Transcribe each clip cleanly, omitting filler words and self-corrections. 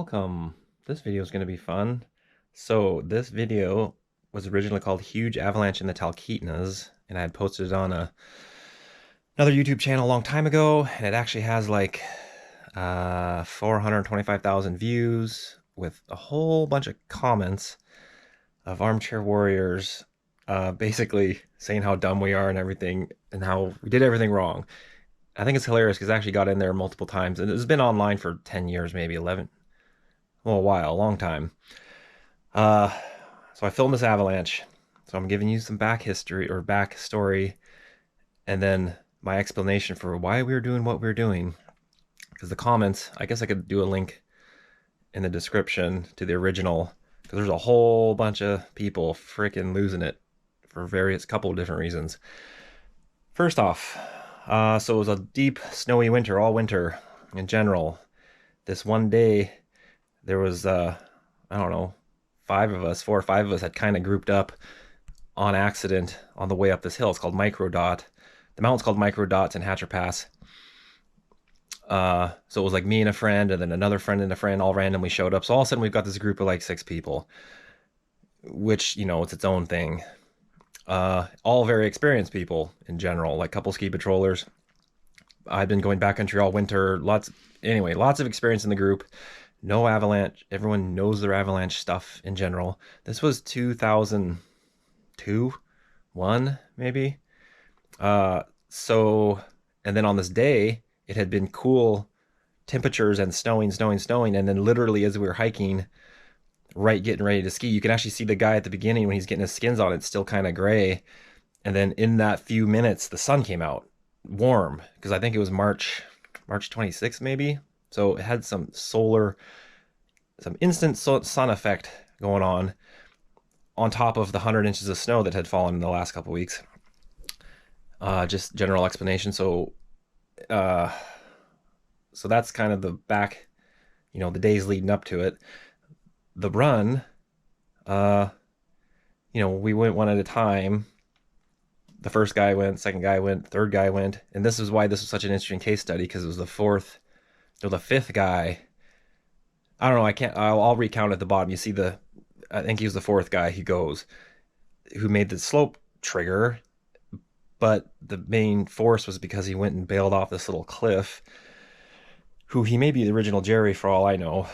welcome. This video is going to be fun. So this video was originally called Huge Avalanche in the Talkeetnas, and I had posted it on another YouTube channel a long time ago, and it actually has like 425,000 views with a whole bunch of comments of armchair warriors basically saying how dumb we are and everything, and how we did everything wrong. I think it's hilarious because I actually got in there multiple times, and it's been online for 10 years, maybe 11. Well, a while, a long time. So I filmed this Avalanche. So I'm giving you some back history or back story, and then my explanation for why we were doing what we were doing. Because the comments, I guess I could do a link in the description to the original, because there's a whole bunch of people freaking losing it for couple of different reasons. First off, so it was a deep, snowy winter, all winter in general. This one day, there was, I don't know, 4 or 5 of us had kind of grouped up on accident on the way up this hill. It's called Microdot. The mountain's called Microdots in Hatcher Pass. So it was like me and a friend, and then another friend and a friend all randomly showed up. So all of a sudden we've got this group of like 6 people, which, you know, it's its own thing. All very experienced people in general, like couple ski patrollers. I've been going backcountry all winter. Lots of experience in the group. No avalanche. Everyone knows their avalanche stuff in general. This was 2002, 1 maybe. So, and then on this day, it had been cool temperatures and snowing. And then literally as we were hiking, getting ready to ski, you can actually see the guy at the beginning when he's getting his skins on, it's still kind of gray. And then in that few minutes, the sun came out warm, because I think it was March 26th maybe. So it had some instant sun effect going on top of the 100 inches of snow that had fallen in the last couple weeks. Just general explanation. So that's kind of the back, the days leading up to it. The run, we went one at a time. The first guy went, second guy went, third guy went. And this is why this was such an interesting case study, because it was the fifth guy. I don't know, I'll recount at the bottom. You see I think he was the 4th guy who made the slope trigger, but the main force was because he went and bailed off this little cliff, he may be the original Jerry for all I know.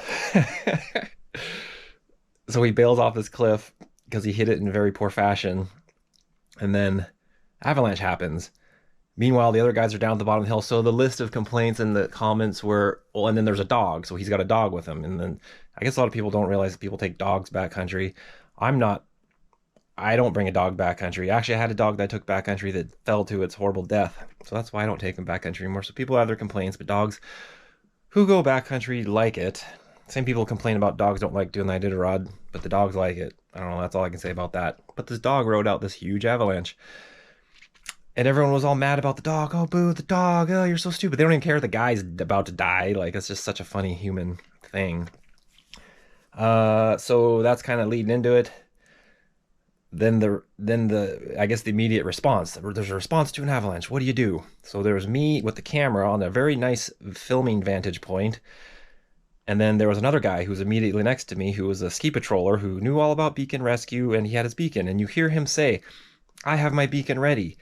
So he bails off this cliff because he hit it in very poor fashion, and then avalanche happens. Meanwhile, the other guys are down at the bottom of the hill. So the list of complaints and the comments were, well, and then there's a dog. So he's got a dog with him. And then I guess a lot of people don't realize that people take dogs backcountry. I don't bring a dog backcountry. Actually, I had a dog that I took backcountry that fell to its horrible death. So that's why I don't take them backcountry anymore. So people have their complaints, but dogs who go backcountry like it. Same people complain about dogs don't like doing the Iditarod, but the dogs like it. I don't know. That's all I can say about that. But this dog rode out this huge avalanche. And everyone was all mad about the dog. Oh, boo, the dog. Oh, you're so stupid. They don't even care if the guy's about to die. Like, it's just such a funny human thing. So that's kind of leading into it. Then I guess the immediate response. There's a response to an avalanche. What do you do? So there was me with the camera on a very nice filming vantage point. And then there was another guy who was immediately next to me, who was a ski patroller who knew all about beacon rescue, and he had his beacon. And you hear him say, I have my beacon ready.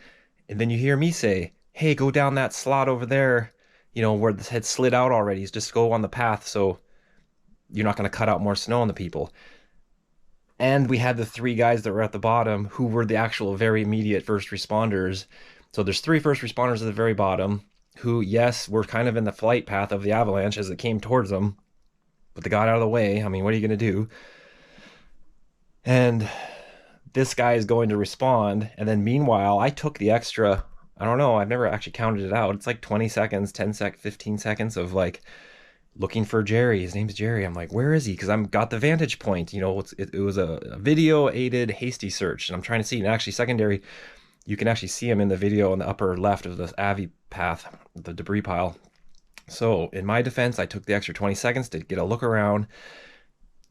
And then you hear me say, hey, go down that slot over there, where the head slid out already. Just go on the path so you're not going to cut out more snow on the people. And we had the 3 guys that were at the bottom who were the actual very immediate first responders. So there's 3 first responders at the very bottom who, yes, were kind of in the flight path of the avalanche as it came towards them, but they got out of the way. I mean, what are you going to do? And this guy is going to respond. And then meanwhile, I took the extra, I don't know, I've never actually counted it out. It's like 20 seconds, 15 seconds of like looking for Jerry. His name's Jerry. I'm like, where is he? Because I've got the vantage point. It was a video aided hasty search. And I'm trying to see, and actually secondary, you can actually see him in the video on the upper left of the Avi path, the debris pile. So in my defense, I took the extra 20 seconds to get a look around.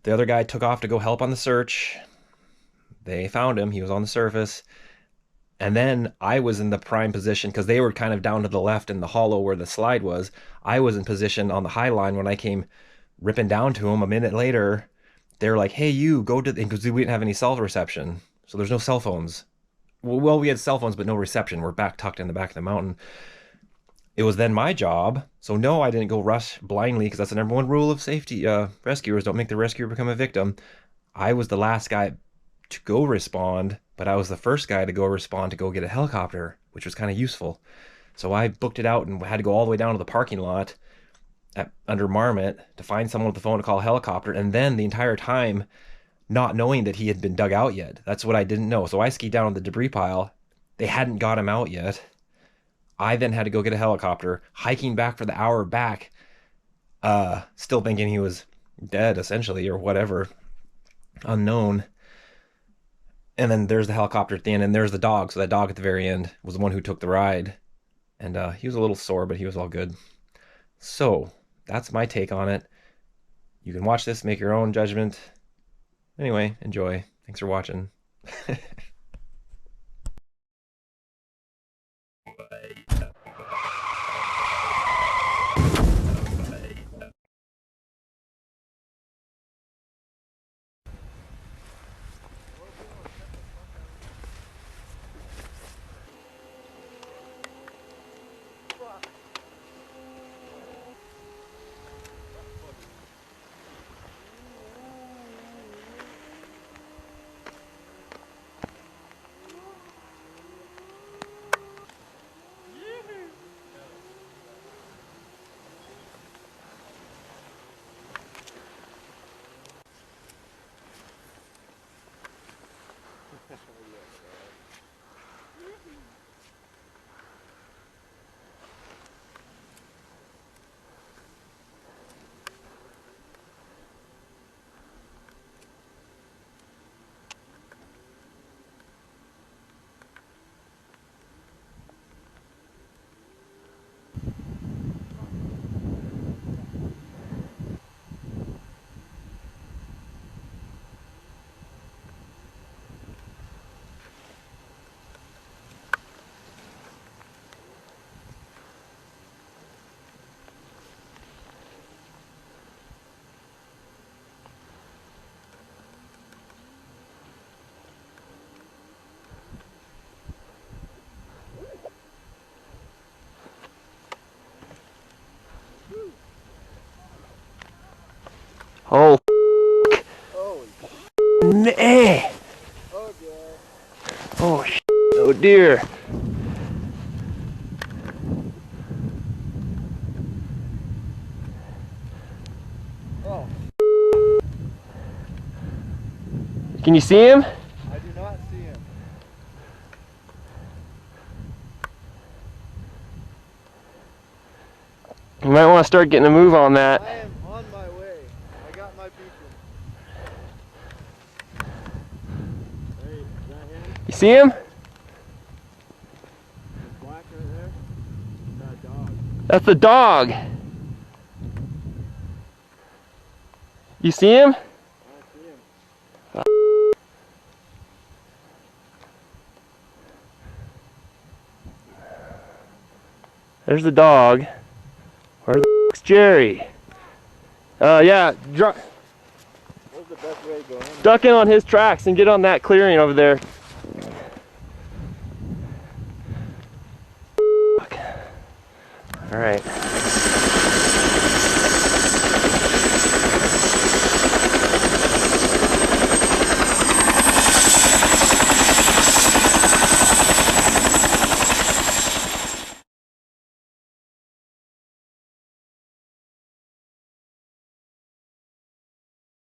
The other guy took off to go help on the search. They found him. He was on the surface. And then I was in the prime position because they were kind of down to the left in the hollow where the slide was. I was in position on the high line when I came ripping down to him. A minute later, they're like, "Hey, you go to," because we didn't have any cell reception, so there's no cell phones. Well, we had cell phones, but no reception. We're back tucked in the back of the mountain. It was then my job. So no, I didn't go rush blindly because that's the number one rule of safety. Rescuers don't make the rescuer become a victim. I was the last guy to go respond, but I was the first guy to go respond to go get a helicopter, which was kind of useful. So I booked it out and had to go all the way down to the parking lot under Marmot to find someone with the phone to call a helicopter. And then the entire time, not knowing that he had been dug out yet. That's what I didn't know. So I skied down on the debris pile. They hadn't got him out yet. I then had to go get a helicopter, hiking back for the hour back, still thinking he was dead, essentially, or whatever, unknown. And then there's the helicopter at the end, and there's the dog. So that dog at the very end was the one who took the ride. And he was a little sore, but he was all good. So that's my take on it. You can watch this, make your own judgment. Anyway, enjoy. Thanks for watching. Oh, nah. Oh, oh dear. Oh. Can you see him? I do not see him. You might want to start getting a move on that. I am on my way. I got my beacon. Hey, is that him? You see him? Black right there? That dog. That's the dog. You see him? I see him. There's the dog. Where the f***'s Jerry? Yeah, What's the best way to go in? duck in on his tracks and get on that clearing over there. All right.